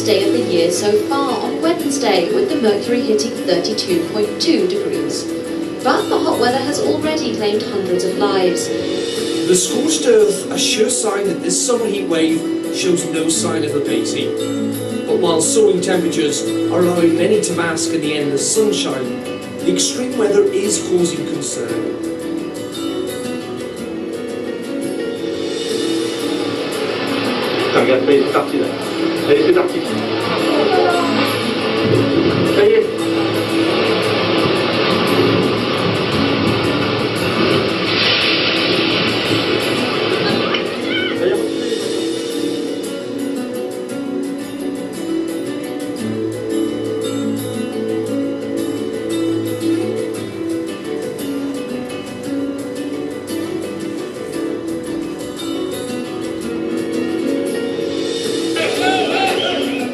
day of the year so far on Wednesday, with the mercury hitting 32.2 degrees. But the hot weather has already claimed hundreds of lives. The scorched earth, a sure sign that this summer heat wave shows no sign of abating. But while soaring temperatures are allowing many to bask in the endless sunshine, the extreme weather is causing concern. Regarde, c'est parti là. Allez, c'est parti. Ça y est.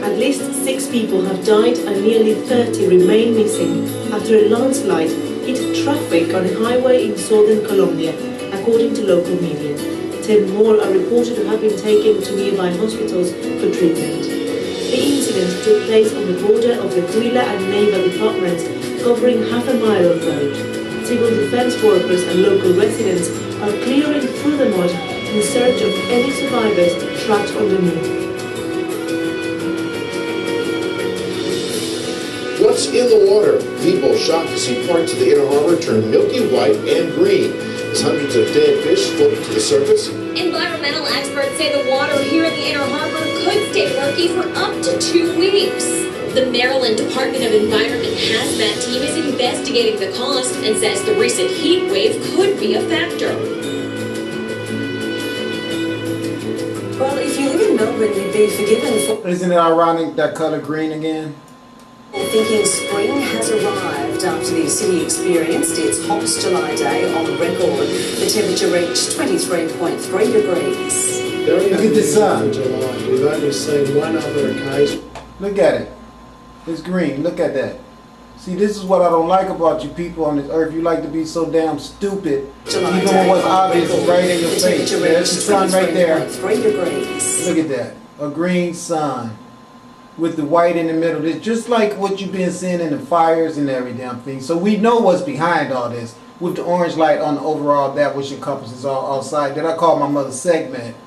At least 6 people have died and nearly 30 remain missing after a landslide hit traffic on a highway in southern Colombia, according to local media. 10 more are reported to have been taken to nearby hospitals for treatment. The incident took place on the border of the Huila and Neiva departments, covering half a mile of road. Civil defense workers and local residents are clearing through the mud in search of any survivors trapped underneath. What's in the water? People shocked to see parts of the inner harbor turn milky white and green as hundreds of dead fish float to the surface. Environmental experts say the water here in the inner harbor could stay murky for up to 2 weeks. The Maryland Department of Environment hazmat team is investigating the cause and says the recent heat wave could be a factor. Well, if you live in Melbourne, you'd be forgiven for... Isn't it ironic that color green again? Thinking spring has arrived after the city experienced its hottest July day on record. The temperature reached 23.3 degrees. Very Look at the sun. July. We've only seen one other occasion. Look at it. It's green. Look at that. See, this is what I don't like about you people on this earth. You like to be so damn stupid. July Even when what's obvious is right in your face. There's the sun right there. 23.3 degrees. Look at that. A green sun with the white in the middle. It's just like what you've been seeing in the fires and every damn thing. So we know what's behind all this. With the orange light on the overall, that which encompasses all outside. That I call my mother's segment.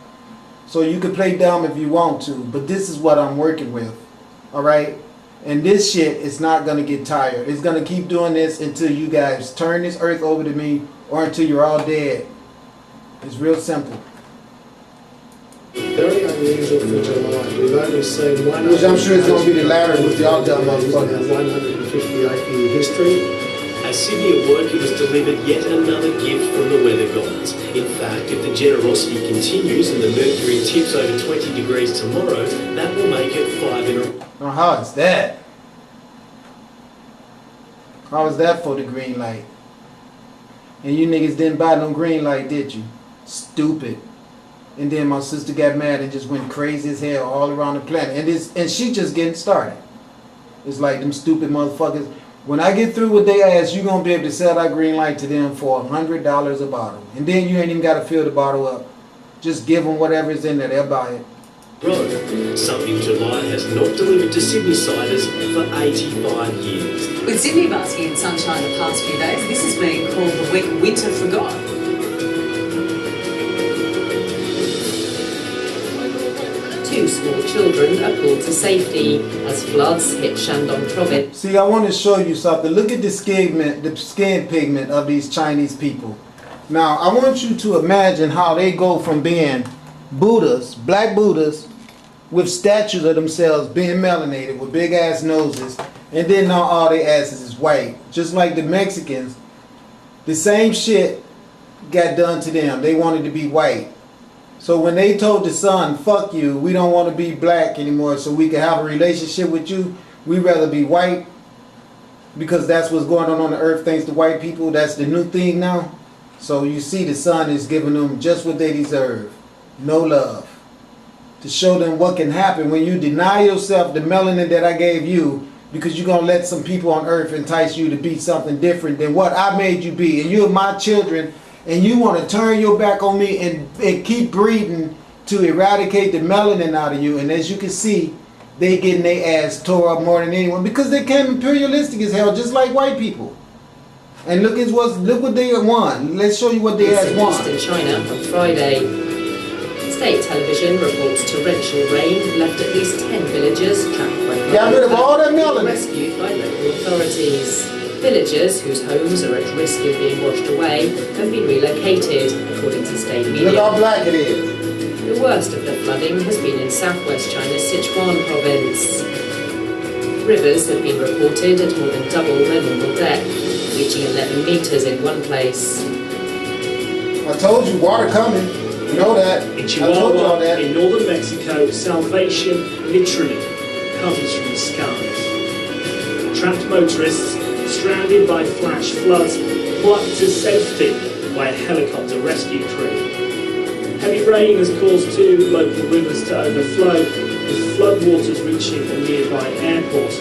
So you can play dumb if you want to, but this is what I'm working with. Alright? And this shit is not going to get tired. It's going to keep doing this until you guys turn this earth over to me or until you're all dead. It's real simple. Very unusual for July. We've only seen one. Which I'm sure it's going to be the latter with y'all dumb motherfuckers. 158-year history. As Sydney awoke, it was delivered yet another gift from the weather gods. In fact, if the generosity continues and the mercury tips over 20 degrees tomorrow, that will make it 5 in a row. Now how is that? How is that for the green light? And you niggas didn't buy no green light, did you? Stupid. And then my sister got mad and just went crazy as hell all around the planet. And she just getting started. It's like them stupid motherfuckers. When I get through with their ass, you're going to be able to sell that green light to them for $100 a bottle. And then you ain't even got to fill the bottle up. Just give them whatever's in there. They'll buy it. Something July has not delivered to Sydney-siders for 85 years. With Sydney basking in sunshine the past few days, this is being called the wet winter forgot. Two small children are pulled to safety as floods hit Shandong province. See, I want to show you something. Look at the skin pigment of these Chinese people. Now, I want you to imagine how they go from being Buddhas, black Buddhas, with statues of themselves being melanated with big ass noses, and then now all their asses is white. Just like the Mexicans, the same shit got done to them. They wanted to be white. So when they told the sun, fuck you, we don't want to be black anymore so we can have a relationship with you, we'd rather be white, because that's what's going on the earth thanks to white people. That's the new thing now. So you see the sun is giving them just what they deserve. No love. To show them what can happen when you deny yourself the melanin that I gave you, because you're going to let some people on earth entice you to be something different than what I made you be. And you're my children, and you want to turn your back on me and keep breeding to eradicate the melanin out of you. And as you can see, they getting their ass tore up more than anyone because they came imperialistic as hell, just like white people. And look what they won. Let's show you what they had won. In China on Friday, state television reports torrential rain left at least 10 villagers trapped by flood. Got rid of all that melanin. Rescued by local authorities. Villagers whose homes are at risk of being washed away have been relocated, according to state media. Look how black it is. The worst of the flooding has been in southwest China's Sichuan province. Rivers have been reported at more than double their normal depth, reaching 11 meters in one place. I told you, water coming. You know that. In I told y'all Chihuahua, that. in northern Mexico, salvation literally comes from the skies. Trapped motorists, stranded by flash floods, plucked to safety by a helicopter rescue crew. Heavy rain has caused 2 local rivers to overflow, with floodwaters reaching a nearby airport.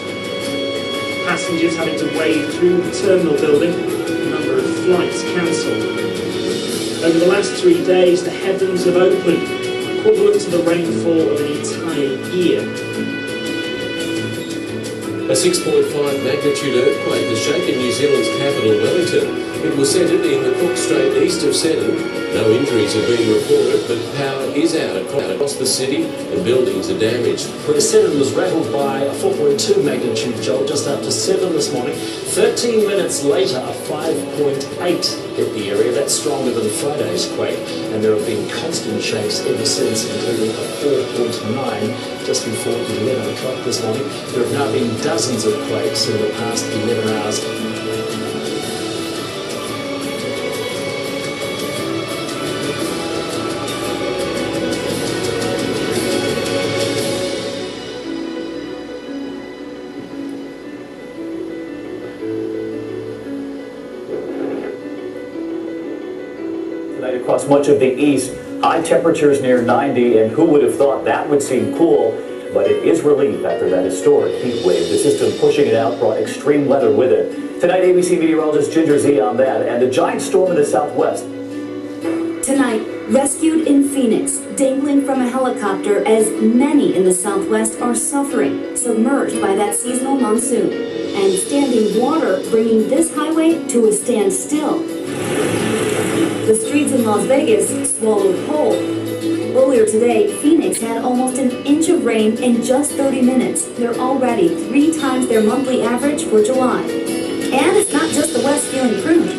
Passengers having to wade through the terminal building, a number of flights cancelled. Over the last 3 days, the heavens have opened, equivalent to the rainfall of an entire year. A 6.5 magnitude earthquake has shaken New Zealand's capital, Wellington. It was centred in the Cook Strait east of Sydney. No injuries have been reported, but power is out across the city and buildings are damaged. The Sydney was rattled by a 4.2 magnitude jolt just after 7 this morning. 13 minutes later, a 5.8 hit the area. That's stronger than Friday's quake, and there have been constant shakes ever since, including a 4.9 just before 11 o'clock this morning. There have now been dozens of quakes in the past 11 hours. Across much of the east, high temperatures near 90, and who would have thought that would seem cool? But it is relief after that historic heat wave. The system pushing it out brought extreme weather with it. Tonight, ABC meteorologist Ginger Z on that, and a giant storm in the southwest. Tonight, rescued in Phoenix, dangling from a helicopter as many in the southwest are suffering, submerged by that seasonal monsoon. And standing water bringing this highway to a standstill. The streets in Las Vegas swallowed whole. Earlier today, Phoenix had almost an inch of rain in just 30 minutes. They're already 3 times their monthly average for July. And it's not just the West feeling pruned.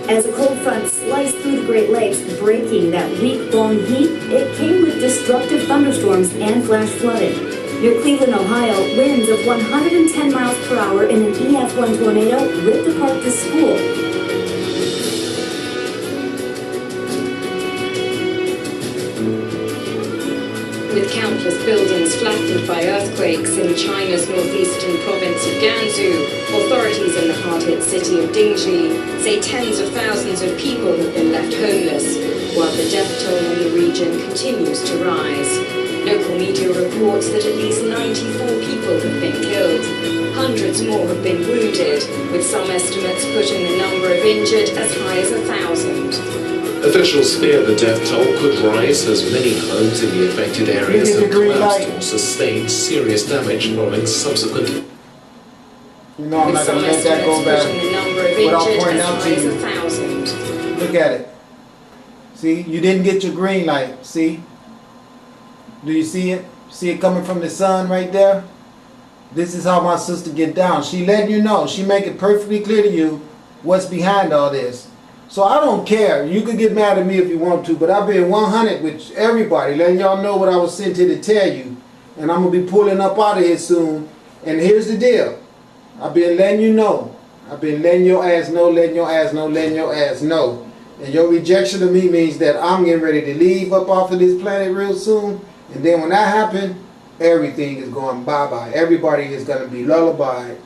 As a cold front sliced through the Great Lakes, breaking that week-long heat, it came with destructive thunderstorms and flash flooding. Near Cleveland, Ohio, winds of 110 miles per hour in an EF1 tornado ripped apart the school. With countless buildings flattened by earthquakes in China's northeastern province of Gansu, authorities in the hard-hit city of Dingxi say tens of thousands of people have been left homeless, while the death toll in the region continues to rise. Local media reports that at least 94 people have been killed. Hundreds more have been wounded, with some estimates putting the number of injured as high as 1,000. Officials fear the death toll could rise as many homes in the affected areas have collapsed or sustained serious damage following subsequent... You know I'm not going to let that go back without pointing out to you. Look at it. See, you didn't get your green light. See? Do you see it? See it coming from the sun right there? This is how my sister get down. She letting you know. She make it perfectly clear to you what's behind all this. So I don't care. You can get mad at me if you want to, but I've been 100 with everybody, letting y'all know what I was sent here to tell you. And I'm going to be pulling up out of here soon. And here's the deal. I've been letting you know. I've been letting your ass know, letting your ass know, letting your ass know. And your rejection of me means that I'm getting ready to leave up off of this planet real soon. And then when that happens, everything is going bye-bye. Everybody is going to be lullabied.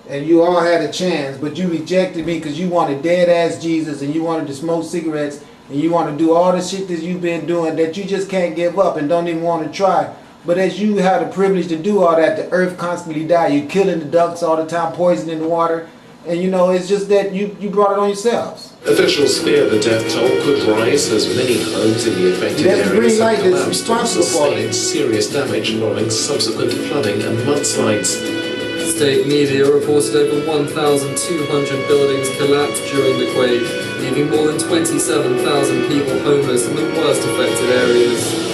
And you all had a chance, but you rejected me because you wanted dead-ass Jesus and you wanted to smoke cigarettes and you want to do all the shit that you've been doing that you just can't give up and don't even want to try. But as you have the privilege to do all that, the earth constantly die. You're killing the ducks all the time, poisoning the water. And you know, it's just that you brought it on yourselves. Officials fear the death toll could rise as many homes in the affected That's the areas green light have that's collapsed or responsible for it. sustained serious damage following subsequent flooding and mudslides. State media reported over 1,200 buildings collapsed during the quake, leaving more than 27,000 people homeless in the worst affected areas.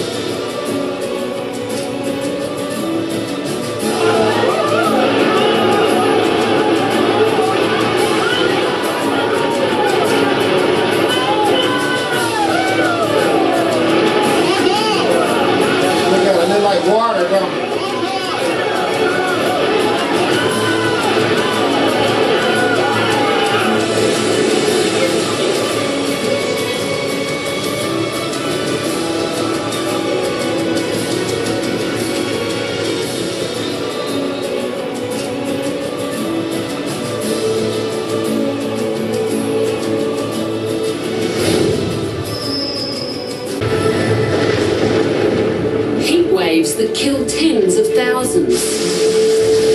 That kill tens of thousands,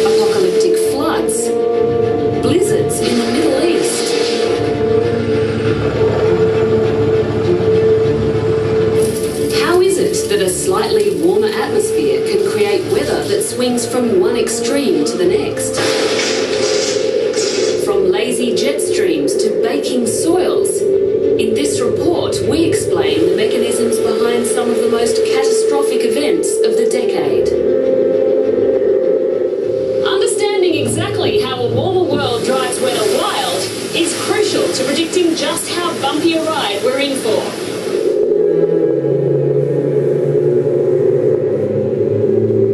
apocalyptic floods, blizzards in the Middle East. How is it that a slightly warmer atmosphere can create weather that swings from one extreme to the next? From lazy jet streams to baking soils. In this report, we explain the mechanisms behind some of the most catastrophic events of the decade. Understanding exactly how a warmer world drives weather wild is crucial to predicting just how bumpy a ride we're in for.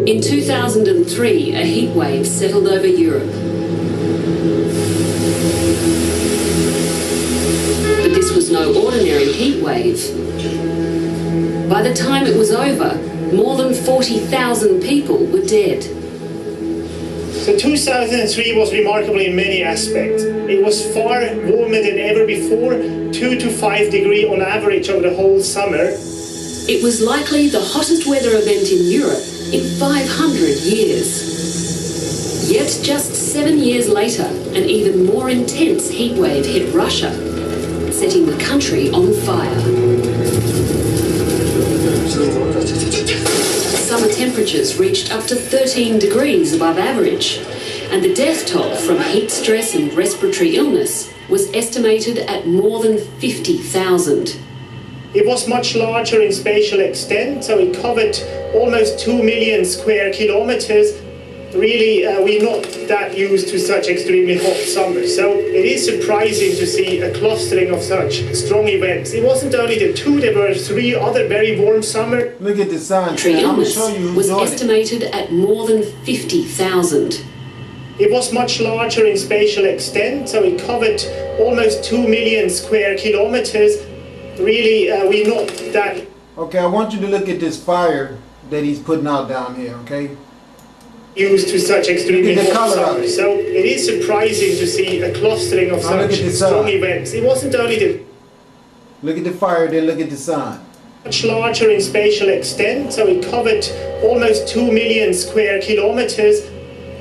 In 2003, a heat wave settled over Europe. But this was no ordinary heat wave. By the time it was over, more than 40,000 people were dead. So 2003 was remarkable in many aspects. It was far warmer than ever before, 2 to 5 degrees on average over the whole summer. It was likely the hottest weather event in Europe in 500 years. Yet just 7 years later, an even more intense heat wave hit Russia, setting the country on fire. Summer temperatures reached up to 13 degrees above average, and the death toll from heat stress and respiratory illness was estimated at more than 50,000. It was much larger in spatial extent, so it covered almost 2 million square kilometers. Really, we're not that used to such extremely hot summers, so it is surprising to see a clustering of such strong events. It wasn't only the two, there were 3 other very warm summers. Look at the sun. Illness was estimated at more than 50,000. It was much larger in spatial extent, so it covered almost 2 million square kilometers. Really, we're not that... Okay, I want you to look at this fire that he's putting out down here, okay? Used to such extremely hot summers, so it is surprising to see a clustering of such strong events. It wasn't only the... Look at the fire, then look at the sun. Much larger in spatial extent, so it covered almost 2 million square kilometers.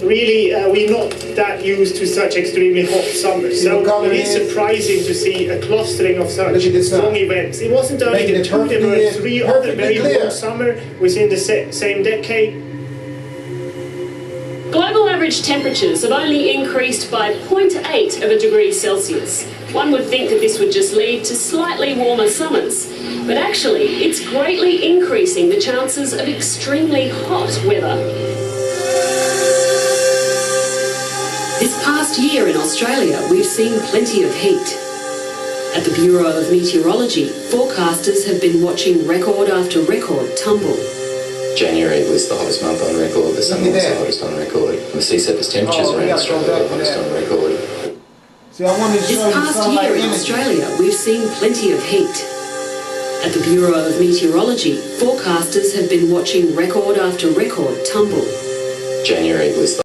Really, we're not that used to such extremely hot summers, so it is surprising to see a clustering of such strong events. It wasn't only the two, there were 3 other very warm summers within the same decade. Global average temperatures have only increased by 0.8 of a degree Celsius. One would think that this would just lead to slightly warmer summers, but actually it's greatly increasing the chances of extremely hot weather. This past year in Australia, we've seen plenty of heat. At the Bureau of Meteorology, forecasters have been watching record after record tumble. January was the hottest month on record, the summer was the hottest on record, and the sea surface temperatures around Australia were the hottest on record. See, I wanted to show this past year in Australia, we've seen plenty of heat. At the Bureau of Meteorology, forecasters have been watching record after record tumble. January was the